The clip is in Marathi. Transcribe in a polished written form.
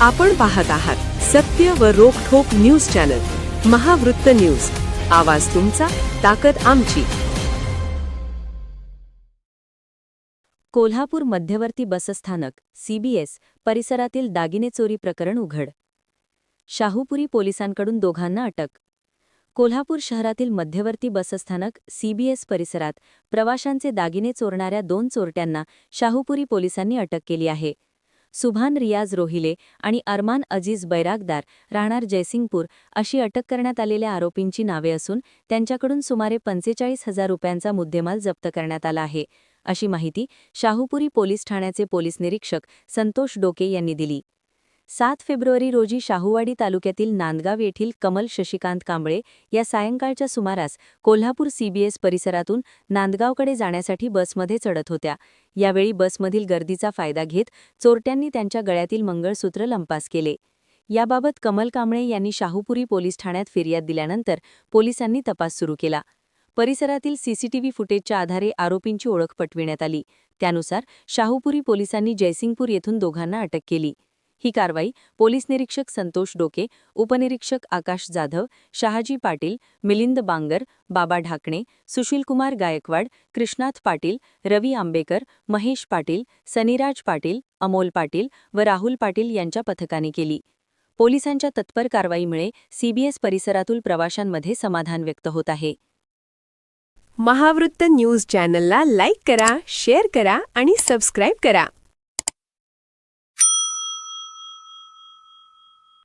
आपण पाहत आहात सत्य व रोखठोक न्यूज चॅनल महावृत्त न्यूज. आवाज तुमचा, ताकद आमची. कोल्हापूर मध्यवर्ती बसस्थानक CBS परिसरातील दागिने चोरी प्रकरण उघड. शाहूपुरी पोलिसांकडून दोघांना अटक. कोल्हापूर शहरातील मध्यवर्ती बसस्थानक CBS परिसरात प्रवाशांचे दागिने चोरणाऱ्या 2 चोरट्यांना शाहूपुरी पोलिसांनी अटक केली आहे. सुभान रियाज रोहिले आणि अरमान अजीज बैरागदार राहणार जयसिंगपूर अशी अटक करण्यात आलेल्या आरोपींची नावे असून त्यांच्याकडून सुमारे 45,000 रुपयांचा मुद्देमाल जप्त करण्यात आला आहे, अशी माहिती शाहूपुरी पोलीस ठाण्याचे पोलीस निरीक्षक संतोष डोके यांनी दिली. 7 फेब्रुवारी रोजी शाहूवाडी तालुक्यातील नांदगाव येथील कमल शशिकांत कांबळे या सायंकाळच्या सुमारास कोल्हापूर CBS परिसरातून नांदगावकडे जाण्यासाठी बसमध्ये चढत होत्या. यावेळी बसमधील गर्दीचा फायदा घेत चोरट्यांनी त्यांच्या गळ्यातील मंगळसूत्र लंपास केले. याबाबत कमल कांबळे यांनी शाहूपुरी पोलीस ठाण्यात फिर्याद दिल्यानंतर पोलिसांनी तपास सुरू केला. परिसरातील CCTV फुटेजच्या आधारे आरोपींची ओळख पटविण्यात आली. त्यानुसार शाहूपुरी पोलिसांनी जयसिंगपूर येथून दोघांना अटक केली. ही कारवाई पोलीस निरीक्षक संतोष डोके, उपनिरीक्षक आकाश जाधव, शहाजी पाटील, मिलिंद बांगर, बाबा ढाकणे, सुशीलकुमार गायकवाड, कृष्णाथ पाटील, रवी आंबेकर, महेश पाटील, सनीराज पाटील, अमोल पाटील व राहुल पाटील यांच्या पथकाने केली. पोलिसांच्या तत्पर कारवाईमुळे CBS परिसरातील प्रवाशांमध्ये समाधान व्यक्त होत आहे. महावृत्त न्यूज चॅनलला लाईक करा, शेअर करा आणि सबस्क्राईब करा.